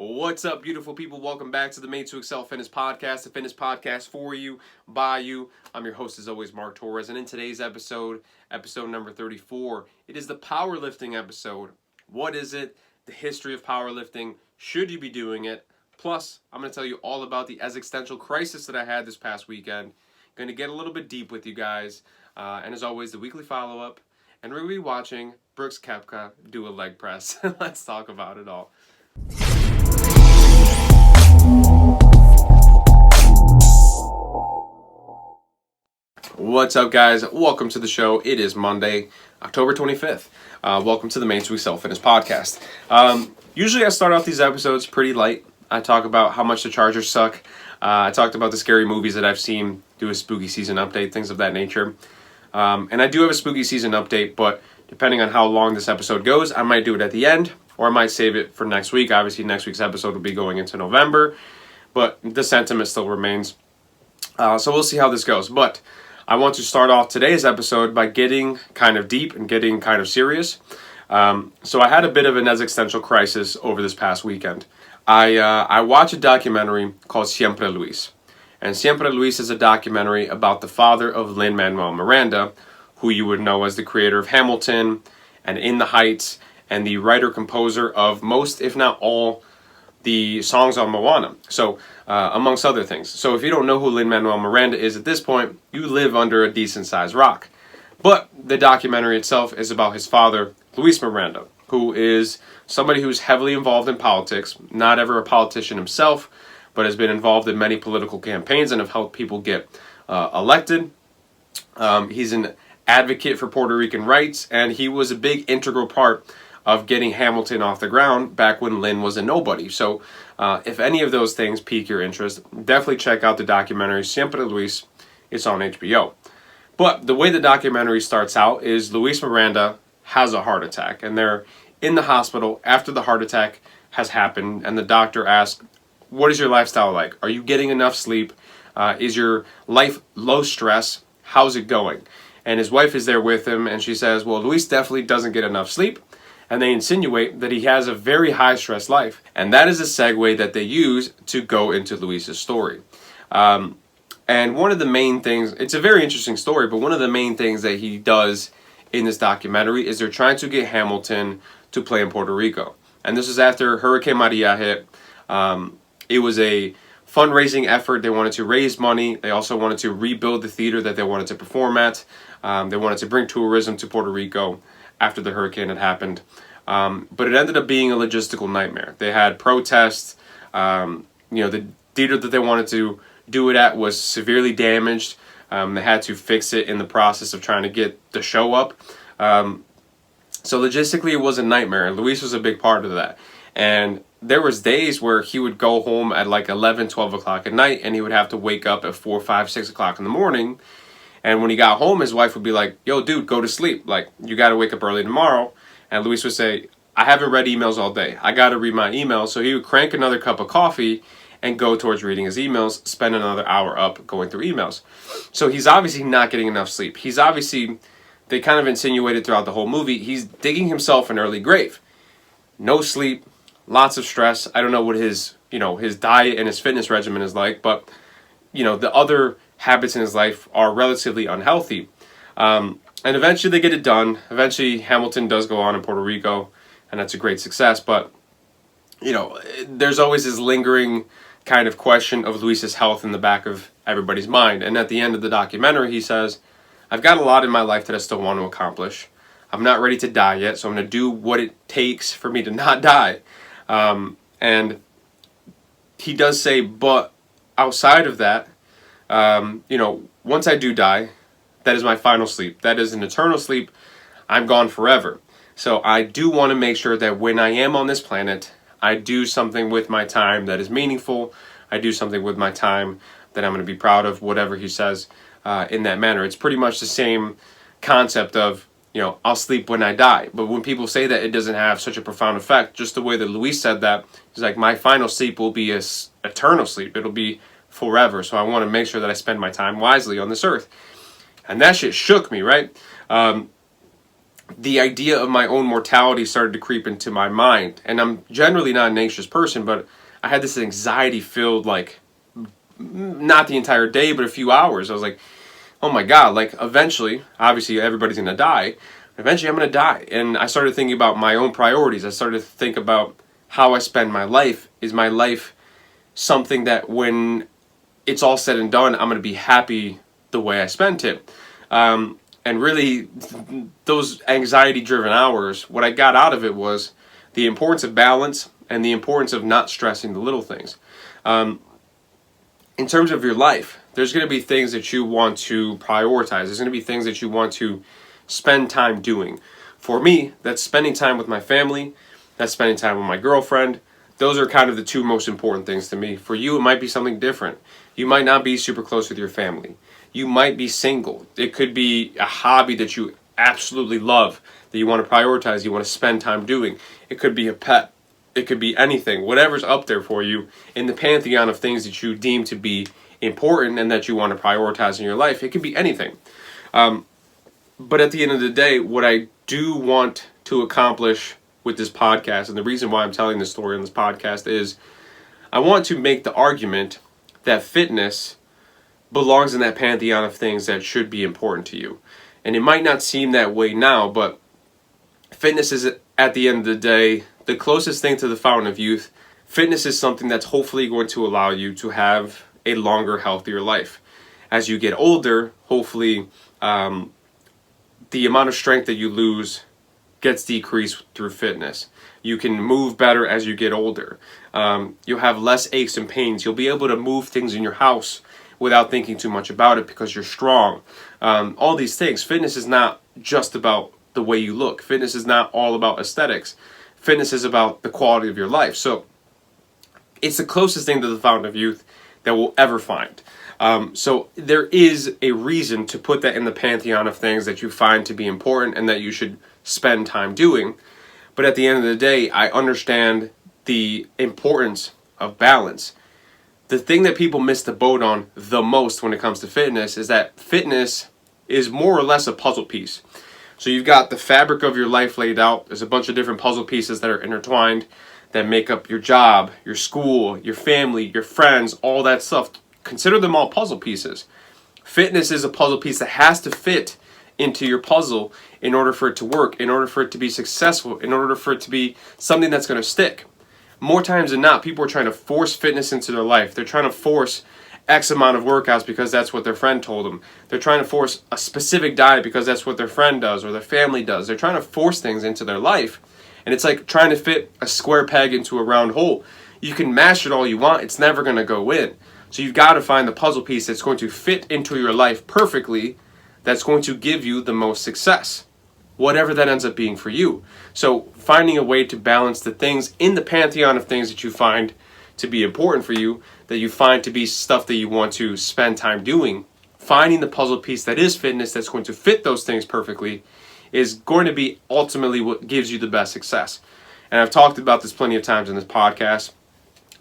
What's up, beautiful people? Welcome back to the Made to Excel Fitness Podcast, the fitness podcast for you, by you. I'm your host, as always, Mark Torres, and in today's episode number 34, it is the powerlifting episode. What is it? The history of powerlifting. Should you be doing it? Plus, I'm going to tell you all about the existential crisis that I had this past weekend. Going to get a little bit deep with you guys, and as always, the weekly follow-up, and we're going to be watching Brooks Koepka do a leg press. Let's talk about it all. What's up, guys? Welcome to the show. It is Monday, October 25th. Welcome to the Made to Excel Fitness Podcast. Usually I start off these episodes pretty light. I talk about how much the Chargers suck. I talked about the scary movies that I've seen, do a spooky season update, things of that nature. And I do have a spooky season update, but depending on how long this episode goes, I might do it at the end, or I might save it for next week. Obviously, next week's episode will be going into November, but the sentiment still remains. So we'll see how this goes. But I want to start off today's episode by getting kind of deep and getting kind of serious. So I had a bit of an existential crisis over this past weekend. I watched a documentary called Siempre Luis. And Siempre Luis is a documentary about the father of Lin-Manuel Miranda, who you would know as the creator of Hamilton and In the Heights, and the writer-composer of most, if not all, the songs on Moana. So, amongst other things. So if you don't know who Lin-Manuel Miranda is at this point, you live under a decent-sized rock. But the documentary itself is about his father, Luis Miranda, who is somebody who's heavily involved in politics, not ever a politician himself, but has been involved in many political campaigns and have helped people get elected. He's an advocate for Puerto Rican rights, and he was a big integral part of getting Hamilton off the ground back when Lin was a nobody. So if any of those things pique your interest, definitely check out the documentary Siempre Luis. It's on HBO. But the way the documentary starts out is Luis Miranda has a heart attack, and they're in the hospital after the heart attack has happened, and the doctor asks, what is your lifestyle like? Are you getting enough sleep? Is your life low stress? How's it going? And his wife is there with him, and she says, well, Luis definitely doesn't get enough sleep. And they insinuate that he has a very high-stress life. And that is a segue that they use to go into Luis's story. And one of the main things, it's a very interesting story, but one of the main things that he does in this documentary is they're trying to get Hamilton to play in Puerto Rico. And this is after Hurricane Maria hit. It was a fundraising effort. They wanted to raise money. They also wanted to rebuild the theater that they wanted to perform at. They wanted to bring tourism to Puerto Rico after the hurricane had happened. But it ended up being a logistical nightmare. They had protests. The theater that they wanted to do it at was severely damaged. They had to fix it in the process of trying to get the show up. So logistically, it was a nightmare, and Luis was a big part of that. And there was days where he would go home at like 11, 12 o'clock at night, and he would have to wake up at 4, 5, 6 o'clock in the morning. And when he got home, his wife would be like, yo, dude, go to sleep. Like, you got to wake up early tomorrow. And Luis would say, I haven't read emails all day. I got to read my emails. So he would crank another cup of coffee and go towards reading his emails, spend another hour up going through emails. So he's obviously not getting enough sleep. He's obviously, they kind of insinuated throughout the whole movie, he's digging himself an early grave. No sleep, lots of stress. I don't know what his diet and his fitness regimen is like, but, the other habits in his life are relatively unhealthy. And eventually they get it done. Eventually Hamilton does go on in Puerto Rico, and that's a great success. But, there's always this lingering kind of question of Luis's health in the back of everybody's mind. And at the end of the documentary, he says, I've got a lot in my life that I still want to accomplish. I'm not ready to die yet, so I'm going to do what it takes for me to not die. And he does say, but outside of that, once I do die, that is my final sleep. That is an eternal sleep. I'm gone forever. So I do want to make sure that when I am on this planet, I do something with my time that is meaningful. I do something with my time that I'm going to be proud of, whatever he says in that manner. It's pretty much the same concept of, I'll sleep when I die. But when people say that, it doesn't have such a profound effect. Just the way that Luis said that, he's like, my final sleep will be eternal sleep. It'll be forever. So I want to make sure that I spend my time wisely on this earth. And that shit shook me, right? the idea of my own mortality started to creep into my mind. And I'm generally not an anxious person, but I had this anxiety filled, like, not the entire day, but a few hours. I was like, oh my God, like eventually, obviously everybody's going to die. Eventually I'm going to die. And I started thinking about my own priorities. I started to think about how I spend my life. Is my life something that when it's all said and done, I'm going to be happy the way I spent it? And really, those anxiety-driven hours, what I got out of it was the importance of balance and the importance of not stressing the little things. In terms of your life, there's going to be things that you want to prioritize. There's going to be things that you want to spend time doing. For me, that's spending time with my family. That's spending time with my girlfriend. Those are kind of the two most important things to me. For you, it might be something different. You might not be super close with your family. You might be single. It could be a hobby that you absolutely love, that you want to prioritize, you want to spend time doing. It could be a pet. It could be anything. Whatever's up there for you in the pantheon of things that you deem to be important and that you want to prioritize in your life. It could be anything. But at the end of the day, what I do want to accomplish with this podcast, and the reason why I'm telling this story on this podcast, is I want to make the argument that fitness belongs in that pantheon of things that should be important to you. And it might not seem that way now, but fitness is, at the end of the day, the closest thing to the fountain of youth. Fitness is something that's hopefully going to allow you to have a longer, healthier life. As you get older, hopefully the amount of strength that you lose gets decreased through fitness. You can move better as you get older. You'll have less aches and pains. You'll be able to move things in your house without thinking too much about it because you're strong. All these things. Fitness is not just about the way you look. Fitness is not all about aesthetics. Fitness is about the quality of your life. So it's the closest thing to the fountain of youth that we'll ever find. So there is a reason to put that in the pantheon of things that you find to be important and that you should spend time doing. But at the end of the day, I understand the importance of balance. The thing that people miss the boat on the most when it comes to fitness is that fitness is more or less a puzzle piece. So you've got the fabric of your life laid out. There's a bunch of different puzzle pieces that are intertwined that make up your job, your school, your family, your friends, all that stuff. Consider them all puzzle pieces. Fitness is a puzzle piece that has to fit into your puzzle in order for it to work, in order for it to be successful, in order for it to be something that's going to stick. More times than not, people are trying to force fitness into their life. They're trying to force X amount of workouts because that's what their friend told them. They're trying to force a specific diet because that's what their friend does or their family does. They're trying to force things into their life. And it's like trying to fit a square peg into a round hole. You can mash it all you want. It's never going to go in. So you've got to find the puzzle piece that's going to fit into your life perfectly, that's going to give you the most success, whatever that ends up being for you. So finding a way to balance the things in the pantheon of things that you find to be important for you, that you find to be stuff that you want to spend time doing, finding the puzzle piece that is fitness that's going to fit those things perfectly is going to be ultimately what gives you the best success. And I've talked about this plenty of times in this podcast,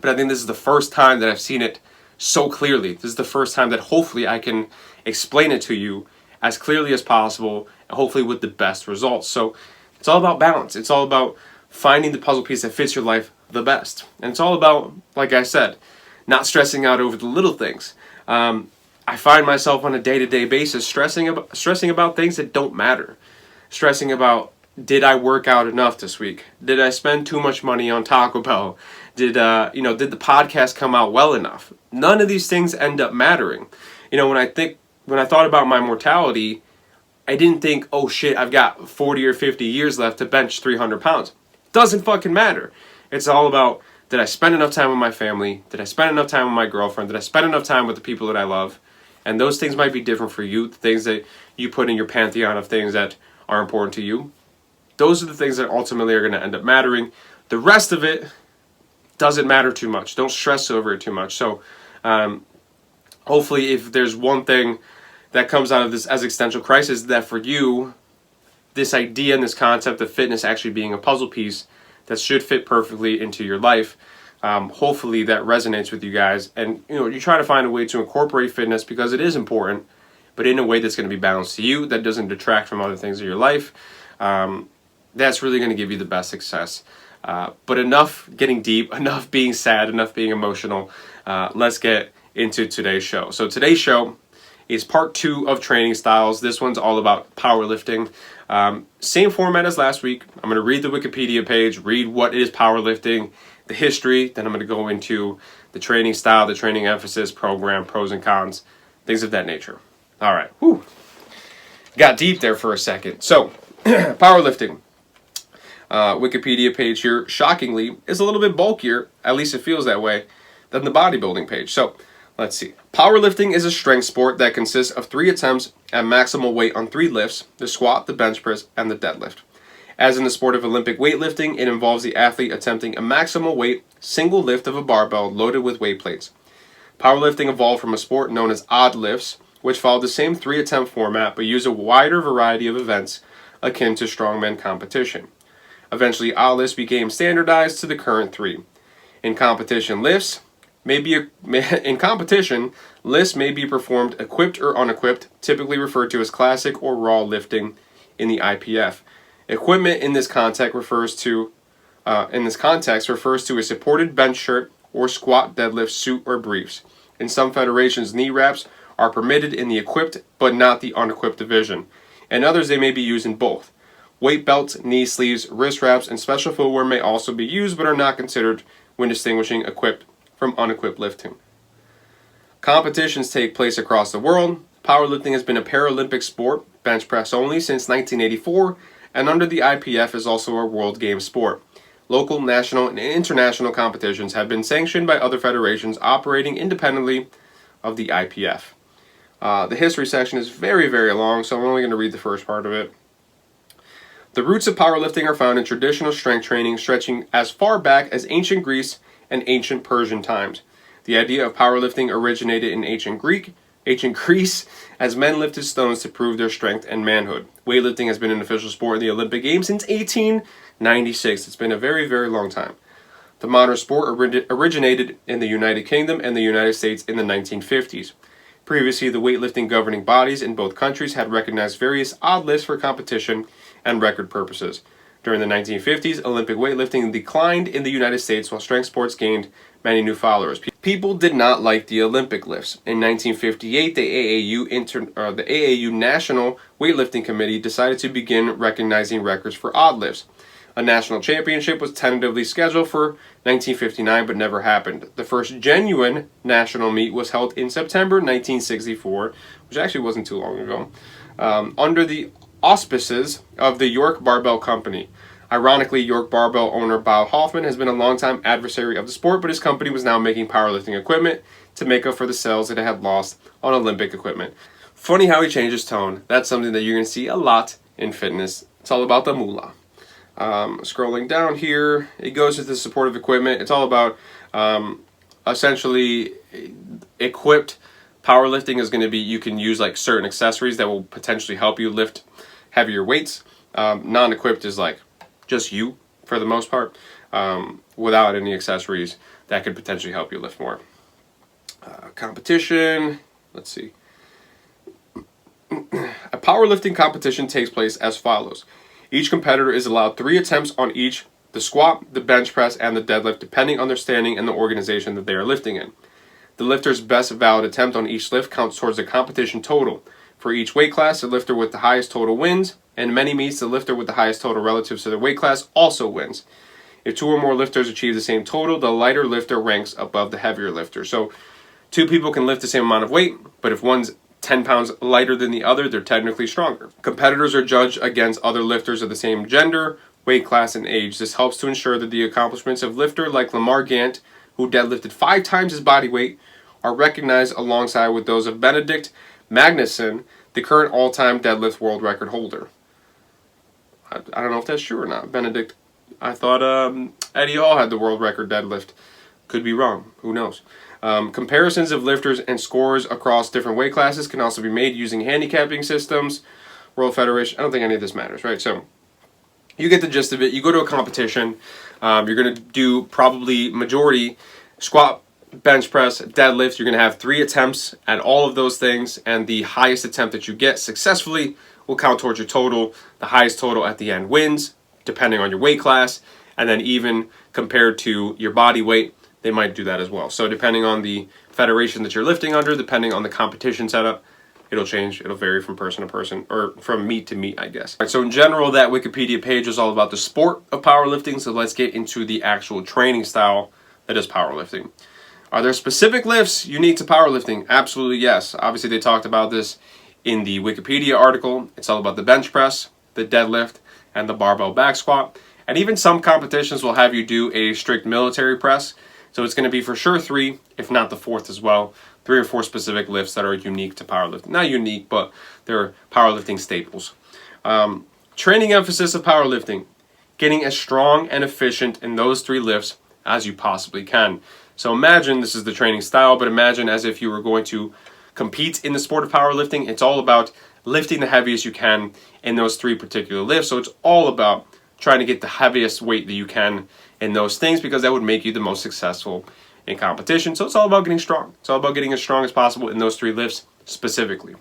but I think this is the first time that I've seen it so clearly. This is the first time that hopefully I can explain it to you as clearly as possible and hopefully with the best results. So it's all about balance. It's all about finding the puzzle piece that fits your life the best. And it's all about, like I said, not stressing out over the little things. I find myself on a day-to-day basis stressing about things that don't matter. Stressing about, did I work out enough this week? Did I spend too much money on Taco Bell? Did the podcast come out well enough? None of these things end up mattering. When I thought about my mortality, I didn't think, oh shit, I've got 40 or 50 years left to bench 300 pounds. Doesn't fucking matter. It's all about, did I spend enough time with my family? Did I spend enough time with my girlfriend? Did I spend enough time with the people that I love? And those things might be different for you, the things that you put in your pantheon of things that are important to you. Those are the things that ultimately are going to end up mattering. The rest of it doesn't matter too much. Don't stress over it too much. So hopefully if there's one thing that comes out of this existential crisis, that for you, this idea and this concept of fitness actually being a puzzle piece that should fit perfectly into your life, hopefully that resonates with you guys. And you try to find a way to incorporate fitness because it is important, but in a way that's going to be balanced to you, that doesn't detract from other things in your life. That's really going to give you the best success. But enough getting deep, enough being sad, enough being emotional. Let's get into today's show. So today's show is part 2 of training styles. This one's all about powerlifting. Same format as last week. I'm going to read the Wikipedia page, read what is powerlifting, the history, then I'm going to go into the training style, the training emphasis, program, pros and cons, things of that nature. All right. Whew. Got deep there for a second. So, powerlifting. Wikipedia page here, shockingly, is a little bit bulkier, at least it feels that way, than the bodybuilding page. So, let's see. Powerlifting is a strength sport that consists of 3 attempts at maximal weight on 3 lifts, the squat, the bench press, and the deadlift. As in the sport of Olympic weightlifting, it involves the athlete attempting a maximal weight single lift of a barbell loaded with weight plates. Powerlifting evolved from a sport known as odd lifts, which followed the same 3-attempt format but used a wider variety of events akin to strongman competition. Eventually, odd lifts became standardized to the current 3. In competition, lifts may be performed equipped or unequipped, typically referred to as classic or raw lifting in the IPF. Equipment in this context refers to a supported bench shirt or squat deadlift suit or briefs. In some federations, knee wraps are permitted in the equipped but not the unequipped division. In others, they may be used in both. Weight belts, knee sleeves, wrist wraps, and special footwear may also be used but are not considered when distinguishing equipped from unequipped lifting. Competitions take place across the world. Powerlifting has been a Paralympic sport, bench press only, since 1984, and under the IPF is also a world game sport. Local, national, and international competitions have been sanctioned by other federations operating independently of the IPF. The history section is very, very long, so I'm only going to read the first part of it. The roots of powerlifting are found in traditional strength training stretching as far back as ancient Greece and ancient Persian times. The idea of powerlifting originated in ancient Greece, as men lifted stones to prove their strength and manhood. Weightlifting has been an official sport in the Olympic Games since 1896. It's been a very, very long time. The modern sport originated in the United Kingdom and the United States in the 1950s. Previously, the weightlifting governing bodies in both countries had recognized various odd lifts for competition and record purposes. During the 1950s, Olympic weightlifting declined in the United States while strength sports gained many new followers. People did not like the Olympic lifts. In 1958, the AAU National Weightlifting Committee decided to begin recognizing records for odd lifts. A national championship was tentatively scheduled for 1959 but never happened. The first genuine national meet was held in September 1964, which actually wasn't too long ago, under the auspices of the York Barbell Company. Ironically, York Barbell owner Bob Hoffman has been a longtime adversary of the sport, but his company was now making powerlifting equipment to make up for the sales that it had lost on Olympic equipment. Funny how he changes tone. That's something that you're going to see a lot in fitness. It's all about the moolah. Scrolling down here, it goes into supportive equipment. It's all about essentially equipped powerlifting is going to be, you can use like certain accessories that will potentially help you lift heavier weights. Non-equipped is like just you for the most part, without any accessories that could potentially help you lift more. Competition, let's see. A powerlifting competition takes place as follows. Each competitor is allowed 3 attempts on each, the squat, the bench press, and the deadlift, depending on their standing and the organization that they are lifting in. The lifter's best valid attempt on each lift counts towards the competition total. For each weight class, the lifter with the highest total wins, and in many meets, the lifter with the highest total relative to their weight class also wins. If 2 or more lifters achieve the same total, the lighter lifter ranks above the heavier lifter. So 2 people can lift the same amount of weight, but if one's 10 pounds lighter than the other, they're technically stronger. Competitors are judged against other lifters of the same gender, weight class, and age. This helps to ensure that the accomplishments of lifter like Lamar Gant, who deadlifted 5 times his body weight, are recognized alongside with those of Benedict Magnusson, the current all-time deadlift world record holder. I don't know if that's true or not. Benedict, I thought Eddie Hall had the world record deadlift. Could be wrong. Who knows? Comparisons of lifters and scores across different weight classes can also be made using handicapping systems, World Federation. I don't think any of this matters, right? So you get the gist of it. You go to a competition. You're going to do probably majority squat, bench press, deadlift. You're going to have 3 attempts at all of those things, and the highest attempt that you get successfully will count towards your total. The highest total at the end wins, depending on your weight class. And then even compared to your body weight, they might do that as well. So depending on the federation that you're lifting under, depending on the competition setup, it'll change. It'll vary from person to person, or from meet to meet, I guess. All right, so in general, that Wikipedia page is all about the sport of powerlifting. So let's get into the actual training style that is powerlifting. Are there specific lifts unique to powerlifting? Absolutely yes. Obviously, they talked about this in the Wikipedia article. It's all about the bench press, the deadlift, and the barbell back squat. And even some competitions will have you do a strict military press. So it's going to be for sure 3, if not the 4th as well. 3 or 4 specific lifts that are unique to powerlifting. Not unique, but they're powerlifting staples. Training emphasis of powerlifting. Getting as strong and efficient in those 3 lifts as you possibly can. So imagine, this is the training style, but imagine as if you were going to compete in the sport of powerlifting. It's all about lifting the heaviest you can in those 3 particular lifts. So it's all about trying to get the heaviest weight that you can in those things, because that would make you the most successful in competition. So it's all about getting strong. It's all about getting as strong as possible in those 3 lifts specifically.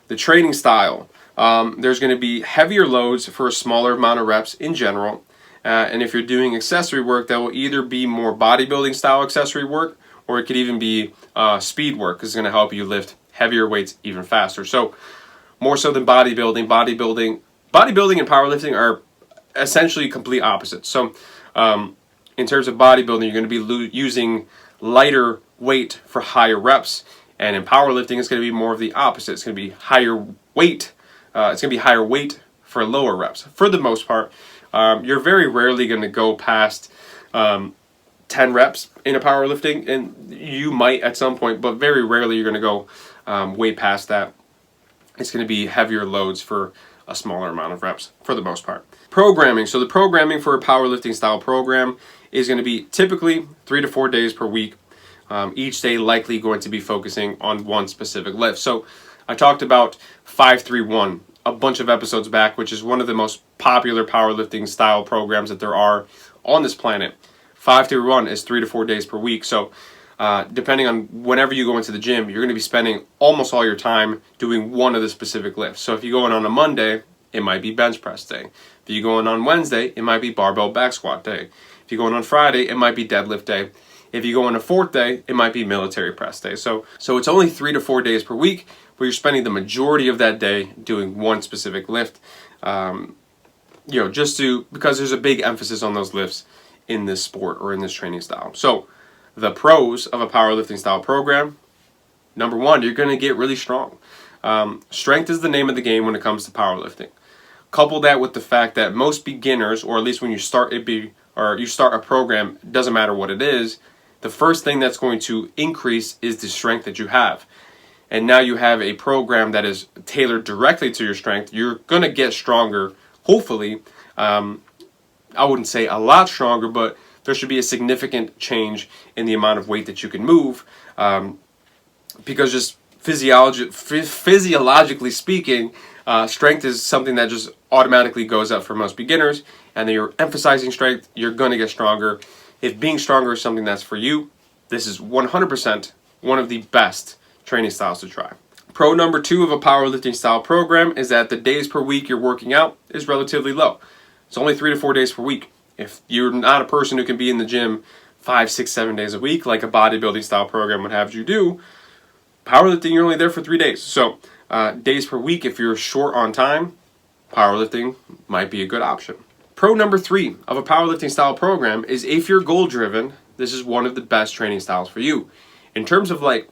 The training style. There's going to be heavier loads for a smaller amount of reps in general. And if you're doing accessory work, that will either be more bodybuilding style accessory work, or it could even be speed work, because it's going to help you lift heavier weights even faster. So more so than bodybuilding and powerlifting are essentially complete opposites. So in terms of bodybuilding, you're going to be using lighter weight for higher reps, and in powerlifting, it's going to be more of the opposite. It's going to be higher weight. It's going to be higher weight for lower reps. For the most part, you're very rarely going to go past 10 reps in a powerlifting, and you might at some point, but very rarely you're going to go way past that. It's going to be heavier loads for a smaller amount of reps for the most part. Programming. So the programming for a powerlifting style program is going to be typically 3 to 4 days per week. Each day likely going to be focusing on one specific lift. So I talked about 5-3-1 a bunch of episodes back, which is one of the most popular powerlifting style programs that there are on this planet. 5-3-1 is 3 to 4 days per week. So depending on whenever you go into the gym, you're going to be spending almost all your time doing one of the specific lifts. So if you go in on a Monday, it might be bench press day. If you go in on Wednesday, it might be barbell back squat day. If you go in on Friday, it might be deadlift day. If you go on a 4th day, it might be military press day. So it's only 3 to 4 days per week, where you're spending the majority of that day doing one specific lift. Because there's a big emphasis on those lifts in this sport or in this training style. So the pros of a powerlifting style program: number 1, you're going to get really strong. Strength is the name of the game when it comes to powerlifting. Couple that with the fact that most beginners, or at least when you start a program, doesn't matter what it is, the first thing that's going to increase is the strength that you have. And now you have a program that is tailored directly to your strength. You're going to get stronger, hopefully. I wouldn't say a lot stronger, but there should be a significant change in the amount of weight that you can move, because just physiologically speaking, strength is something that just automatically goes up for most beginners, and then you're emphasizing strength, you're going to get stronger. If being stronger is something that's for you, this is 100% one of the best training styles to try. Pro number 2 of a powerlifting style program is that the days per week you're working out is relatively low. It's only 3 to 4 days per week. If you're not a person who can be in the gym 5, 6, 7 days a week, like a bodybuilding style program would have you do, powerlifting, you're only there for 3 days. So days per week, if you're short on time, powerlifting might be a good option. Pro number 3 of a powerlifting style program is, if you're goal driven, this is one of the best training styles for you. In terms of like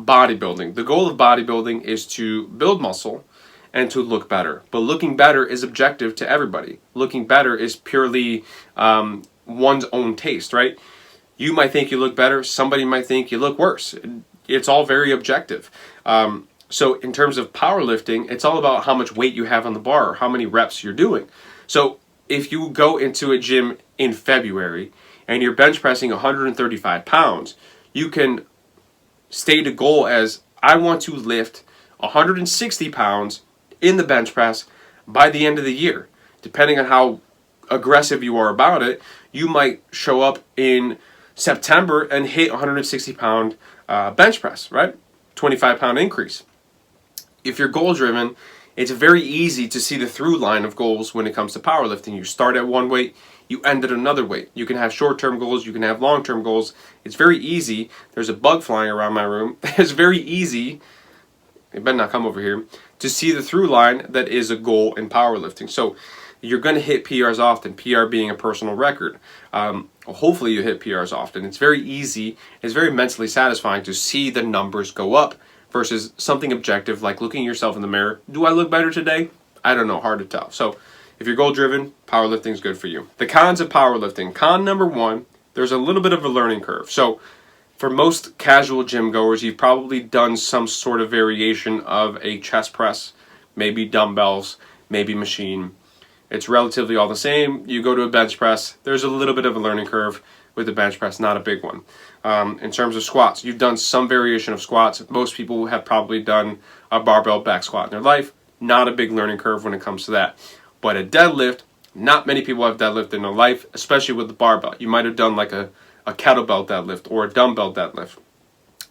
bodybuilding, the goal of bodybuilding is to build muscle and to look better. But looking better is objective to everybody. Looking better is purely one's own taste, right? You might think you look better, somebody might think you look worse. It's all very objective. So in terms of powerlifting, it's all about how much weight you have on the bar, or how many reps you're doing. So if you go into a gym in February and you're bench pressing 135 pounds, you can state a goal as, I want to lift 160 pounds in the bench press by the end of the year. Depending on how aggressive you are about it, you might show up in September and hit 160 pound bench press, right? 25 pound increase. If you're goal driven, it's very easy to see the through line of goals when it comes to powerlifting. You start at one weight, you end at another weight. You can have short-term goals, you can have long-term goals. It's very easy. There's a bug flying around my room. It's very easy, it better not come over here, to see the through line that is a goal in powerlifting. So you're going to hit PRs often, PR being a personal record. Hopefully you hit PRs often. It's very easy, it's very mentally satisfying to see the numbers go up versus something objective like looking at yourself in the mirror. Do I look better today? I don't know, hard to tell. So if you're goal driven, powerlifting is good for you. The cons of powerlifting. Con number one, there's a little bit of a learning curve. So for most casual gym goers, you've probably done some sort of variation of a chest press, maybe dumbbells, maybe machine. It's relatively all the same. You go to a bench press, there's a little bit of a learning curve with the bench press, not a big one. In terms of squats, you've done some variation of squats. Most people have probably done a barbell back squat in their life. Not a big learning curve when it comes to that. But a deadlift, not many people have deadlift in their life, especially with the barbell. You might have done like a kettlebell deadlift or a dumbbell deadlift.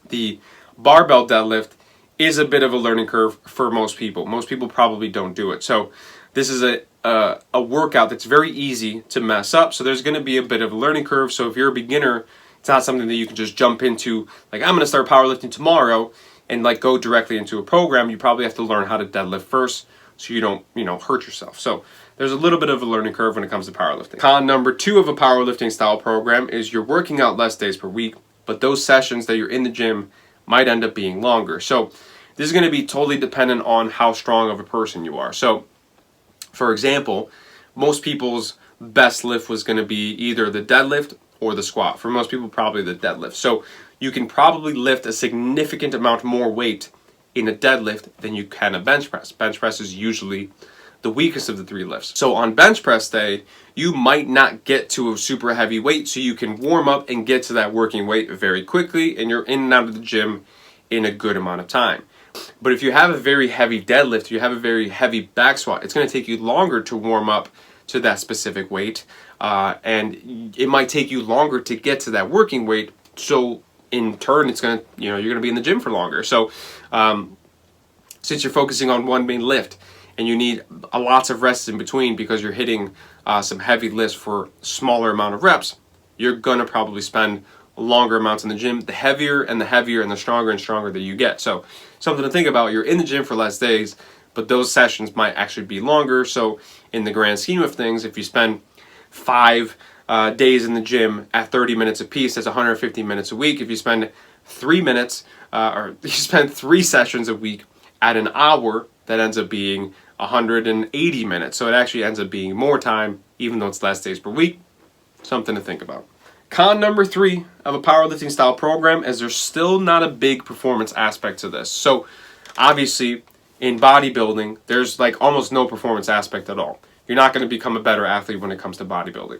The barbell deadlift is a bit of a learning curve for most people. Most people probably don't do it. So this is a workout that's very easy to mess up. So there's going to be a bit of a learning curve. So if you're a beginner, it's not something that you can just jump into, like I'm going to start powerlifting tomorrow and like go directly into a program. You probably have to learn how to deadlift first so you don't, hurt yourself. So there's a little bit of a learning curve when it comes to powerlifting. Con number two of a powerlifting style program is you're working out less days per week, but those sessions that you're in the gym might end up being longer. So this is going to be totally dependent on how strong of a person you are. So for example, most people's best lift was going to be either the deadlift or the squat. For most people, probably the deadlift. So you can probably lift a significant amount more weight in a deadlift than you can a bench press. Bench press is usually the weakest of the three lifts. So on bench press day, you might not get to a super heavy weight, so you can warm up and get to that working weight very quickly, and you're in and out of the gym in a good amount of time. But if you have a very heavy deadlift, you have a very heavy back squat, it's going to take you longer to warm up to that specific weight, and it might take you longer to get to that working weight. So in turn, it's going to, you're going to be in the gym for longer. So since you're focusing on one main lift and you need lots of rests in between because you're hitting some heavy lifts for smaller amount of reps, you're going to probably spend longer amounts in the gym. The heavier and the stronger and stronger that you get. So something to think about. You're in the gym for less days, but those sessions might actually be longer. So in the grand scheme of things, if you spend 5 days in the gym at 30 minutes a piece, that's 150 minutes a week. If you spend 3 minutes or you spend 3 sessions a week at an hour, that ends up being 180 minutes. So it actually ends up being more time, even though it's less days per week. Something to think about. Con number 3 of a powerlifting style program is there's still not a big performance aspect to this. So obviously in bodybuilding, there's like almost no performance aspect at all. You're not going to become a better athlete when it comes to bodybuilding.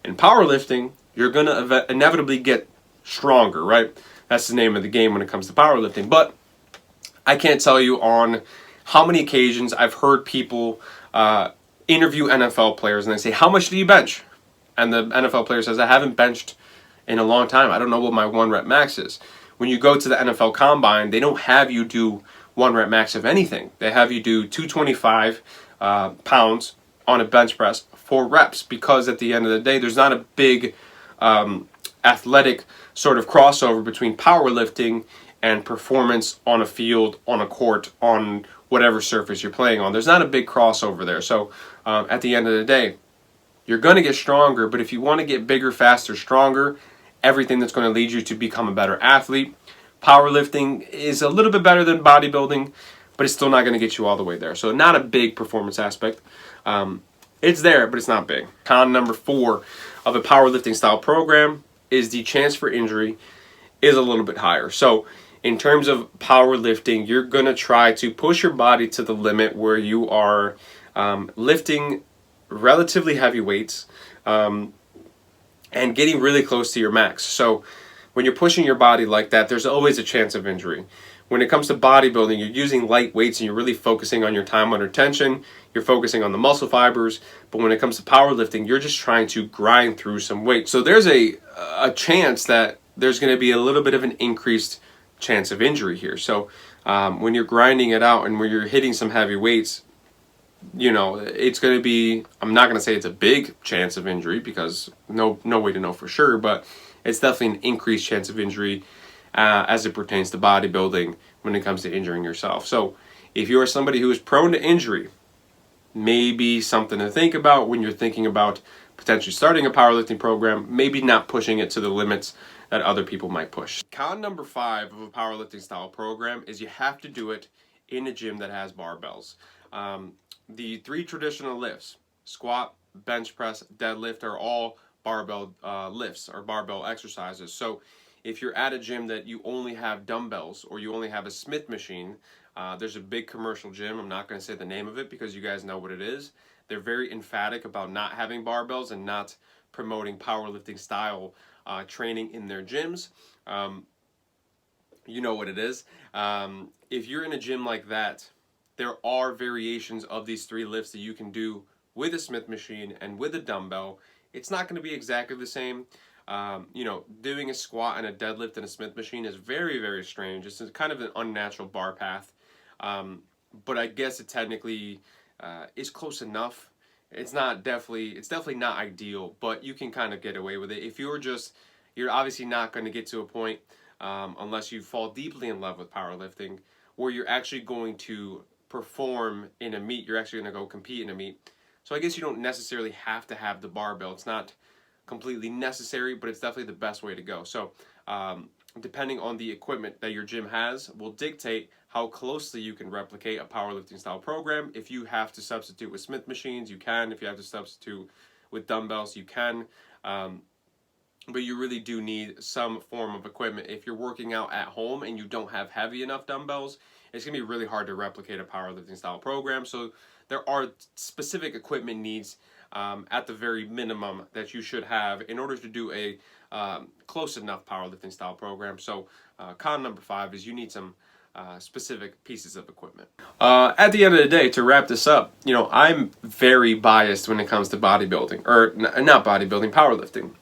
In powerlifting, you're going to inevitably get stronger, right? That's the name of the game when it comes to powerlifting. But I can't tell you on how many occasions I've heard people interview NFL players and they say, how much do you bench? And the NFL player says, I haven't benched in a long time. I don't know what my 1 rep max is. When you go to the NFL Combine, they don't have you do 1 rep max of anything. They have you do 225 pounds on a bench press 4 reps, because at the end of the day, there's not a big athletic sort of crossover between powerlifting and performance on a field, on a court, on whatever surface you're playing on. There's not a big crossover there. So at the end of the day, you're going to get stronger, but if you want to get bigger, faster, stronger, everything that's going to lead you to become a better athlete, powerlifting is a little bit better than bodybuilding, but it's still not going to get you all the way there. So not a big performance aspect. It's there, but it's not big. Con number 4 of a powerlifting style program is the chance for injury is a little bit higher. So in terms of powerlifting, you're going to try to push your body to the limit where you are lifting relatively heavy weights and getting really close to your max. So when you're pushing your body like that, there's always a chance of injury. When it comes to bodybuilding, you're using light weights and you're really focusing on your time under tension. You're focusing on the muscle fibers. But when it comes to powerlifting, you're just trying to grind through some weight. So there's a chance that there's going to be a little bit of an increased chance of injury here. So when you're grinding it out and when you're hitting some heavy weights, it's going to be, I'm not going to say it's a big chance of injury because no way to know for sure, but it's definitely an increased chance of injury as it pertains to bodybuilding when it comes to injuring yourself. So if you are somebody who is prone to injury, maybe something to think about when you're thinking about potentially starting a powerlifting program, maybe not pushing it to the limits that other people might push. Con number 5 of a powerlifting style program is you have to do it in a gym that has barbells. The 3 traditional lifts, squat, bench press, deadlift, are all barbell lifts or barbell exercises. So if you're at a gym that you only have dumbbells or you only have a Smith machine, there's a big commercial gym. I'm not going to say the name of it because you guys know what it is. They're very emphatic about not having barbells and not promoting powerlifting style training in their gyms. You know what it is. If you're in a gym like that, there are variations of these 3 lifts that you can do with a Smith machine and with a dumbbell. It's not going to be exactly the same. Doing a squat and a deadlift in a Smith machine is very, very strange. It's kind of an unnatural bar path. But I guess it technically is close enough. It's definitely not ideal, but you can kind of get away with it. If you're obviously not going to get to a point, unless you fall deeply in love with powerlifting, where you're actually going to perform in a meet. You're actually going to go compete in a meet. So I guess you don't necessarily have to have the barbell. It's not completely necessary, but it's definitely the best way to go. So depending on the equipment that your gym has will dictate how closely you can replicate a powerlifting style program. If you have to substitute with Smith machines, you can. If you have to substitute with dumbbells, you can. But you really do need some form of equipment. If you're working out at home and you don't have heavy enough dumbbells, it's going to be really hard to replicate a powerlifting style program. So there are specific equipment needs at the very minimum that you should have in order to do a close enough powerlifting style program. So con number 5 is you need some specific pieces of equipment. At the end of the day, to wrap this up, I'm very biased when it comes to bodybuilding, or not bodybuilding, powerlifting.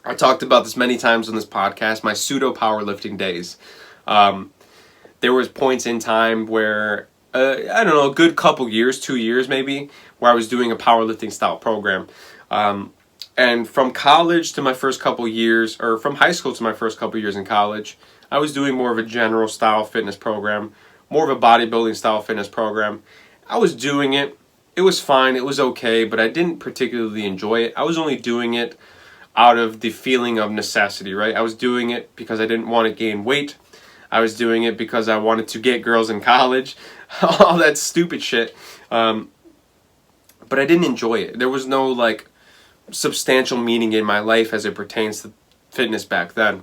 I talked about this many times on this podcast, my pseudo powerlifting days. There was points in time where, I don't know, a good couple years, 2 years maybe, where I was doing a powerlifting style program. And from college to my first couple years, or from high school to my first couple years in college, I was doing more of a general style fitness program, more of a bodybuilding style fitness program. I was doing it. It was fine. It was okay, but I didn't particularly enjoy it. I was only doing it out of the feeling of necessity, right? I was doing it because I didn't want to gain weight. I was doing it because I wanted to get girls in college. All that stupid shit. But I didn't enjoy it. There was no, substantial meaning in my life as it pertains to fitness back then.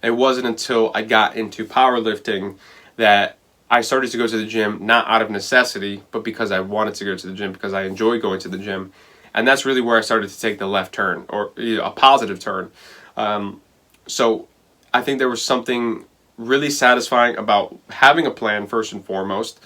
It wasn't until I got into powerlifting that I started to go to the gym, not out of necessity, but because I wanted to go to the gym, because I enjoy going to the gym. And that's really where I started to take the left turn, or a positive turn. So I think there was something really satisfying about having a plan first and foremost,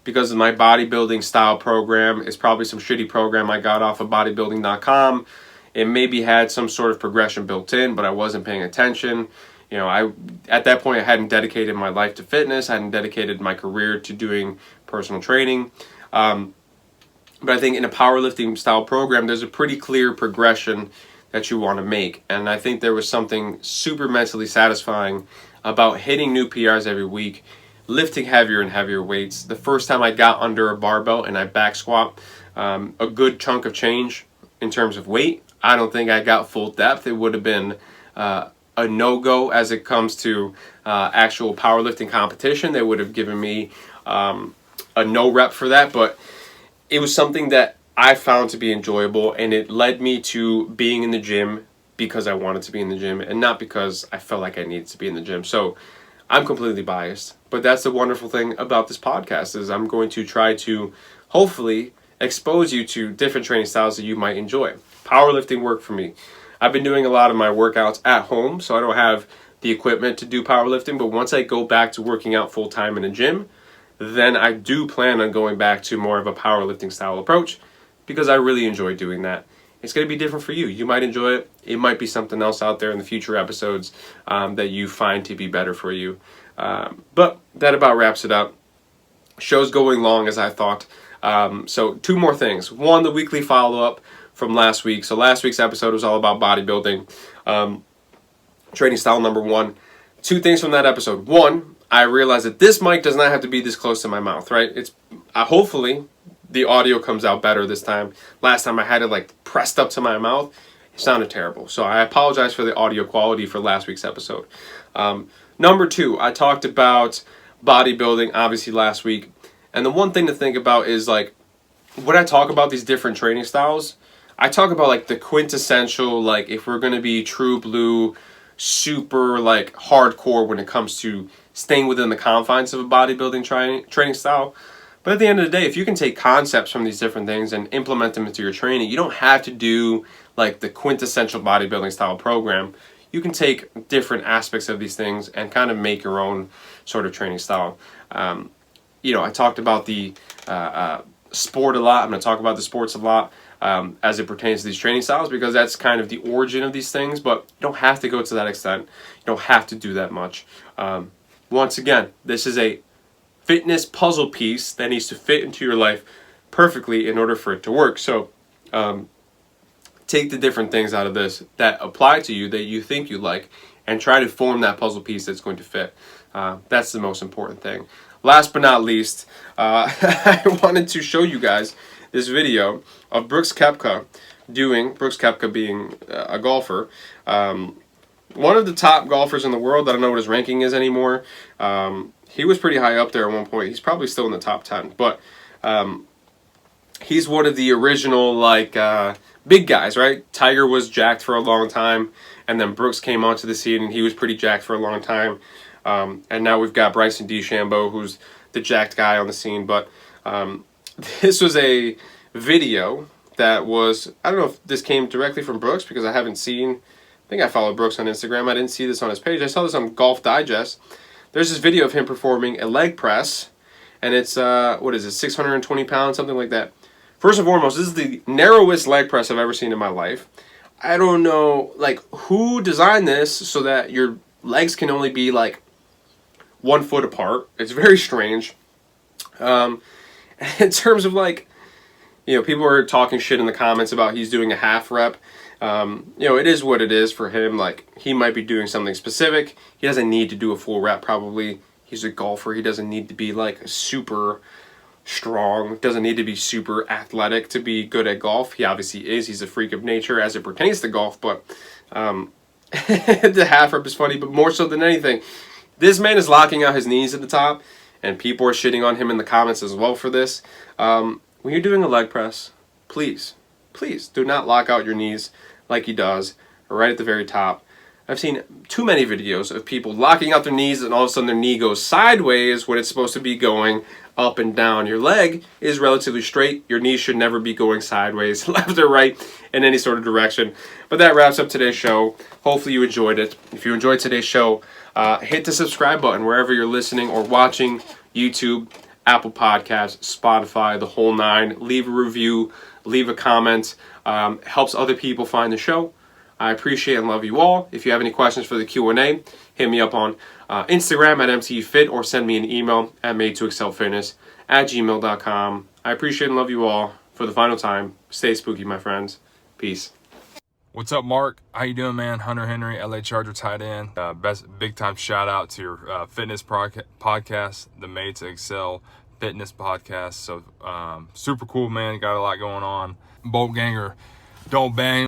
because my bodybuilding style program is probably some shitty program I got off of bodybuilding.com. It maybe had some sort of progression built in, but I wasn't paying attention. At that point I hadn't dedicated my life to fitness. I hadn't dedicated my career to doing personal training. But I think in a powerlifting style program, there's a pretty clear progression that you want to make. And I think there was something super mentally satisfying about hitting new PRs every week, lifting heavier and heavier weights. The first time I got under a barbell and I back squat a good chunk of change in terms of weight, I don't think I got full depth. It would have been a no-go as it comes to actual powerlifting competition. They would have given me a no rep for that, but it was something that I found to be enjoyable, and it led me to being in the gym because I wanted to be in the gym and not because I felt like I needed to be in the gym. So I'm completely biased, but that's the wonderful thing about this podcast is I'm going to try to hopefully expose you to different training styles that you might enjoy. Powerlifting worked for me. I've been doing a lot of my workouts at home, so I don't have the equipment to do powerlifting, but once I go back to working out full time in a gym, then I do plan on going back to more of a powerlifting style approach because I really enjoy doing that. it's going to be different for you. You might enjoy it. It might be something else out there in the future episodes that you find to be better for you. But that about wraps it up. Show's going long as I thought. So 2 more things. One, the weekly follow-up from last week. So last week's episode was all about bodybuilding. Training style number 1. 2 things from that episode. 1, I realized that this mic does not have to be this close to my mouth, right? It's hopefully the audio comes out better this time. Last time I had it like pressed up to my mouth. It sounded terrible. So I apologize for the audio quality for last week's episode. Number 2, I talked about bodybuilding obviously last week. And the one thing to think about is like when I talk about these different training styles, I talk about like the quintessential, like if we're going to be true blue, super like hardcore when it comes to staying within the confines of a bodybuilding training style. But at the end of the day, if you can take concepts from these different things and implement them into your training, you don't have to do like the quintessential bodybuilding style program. You can take different aspects of these things and kind of make your own sort of training style. I talked about the sport a lot. I'm going to talk about the sports a lot as it pertains to these training styles because that's kind of the origin of these things, but you don't have to go to that extent. You don't have to do that much. Once again, this is a fitness puzzle piece that needs to fit into your life perfectly in order for it to work. So take the different things out of this that apply to you that you think you like and try to form that puzzle piece that's going to fit. That's the most important thing. Last but not least, I wanted to show you guys this video of Brooks Koepka being a golfer, one of the top golfers in the world. I don't know what his ranking is anymore. He was pretty high up there at one point. He's probably still in the top 10, but he's one of the original big guys, right? Tiger was jacked for a long time, and then Brooks came onto the scene, and he was pretty jacked for a long time. And now we've got Bryson DeChambeau, who's the jacked guy on the scene. But this was a video that was, I don't know if this came directly from Brooks because I think I followed Brooks on Instagram. I didn't see this on his page. I saw this on Golf Digest. There's this video of him performing a leg press, and it's, 620 pounds, something like that. First and foremost, this is the narrowest leg press I've ever seen in my life. I don't know, who designed this so that your legs can only be, 1 foot apart. It's very strange. In terms of, people are talking shit in the comments about he's doing a half rep. It is what it is for him. He might be doing something specific. He doesn't need to do a full rep, probably. He's a golfer. He doesn't need to be, super strong. Doesn't need to be super athletic to be good at golf. He obviously is. He's a freak of nature as it pertains to golf, but the half rep is funny, but more so than anything, this man is locking out his knees at the top, and people are shitting on him in the comments as well for this. When you're doing a leg press, please do not lock out your knees like he does right at the very top. I've seen too many videos of people locking out their knees and all of a sudden their knee goes sideways when it's supposed to be going up and down. Your leg is relatively straight. Your knee should never be going sideways, left or right, in any sort of direction. But that wraps up today's show. Hopefully you enjoyed it. If you enjoyed today's show, hit the subscribe button wherever you're listening or watching. YouTube, Apple Podcasts, Spotify, the whole 9. Leave a review, leave a comment. Helps other people find the show. I appreciate and love you all. If you have any questions for the Q&A, hit me up on Instagram at mtefit or send me an email at madetoexcelfitness@gmail.com. I appreciate and love you all. For the final time, stay spooky, my friends. Peace. What's up, Mark? How you doing, man? Hunter Henry, LA Charger tight end. Best big time shout out to your fitness podcast, the Made to Excel Fitness podcast. So super cool, man. Got a lot going on. Bolt ganger, don't bang.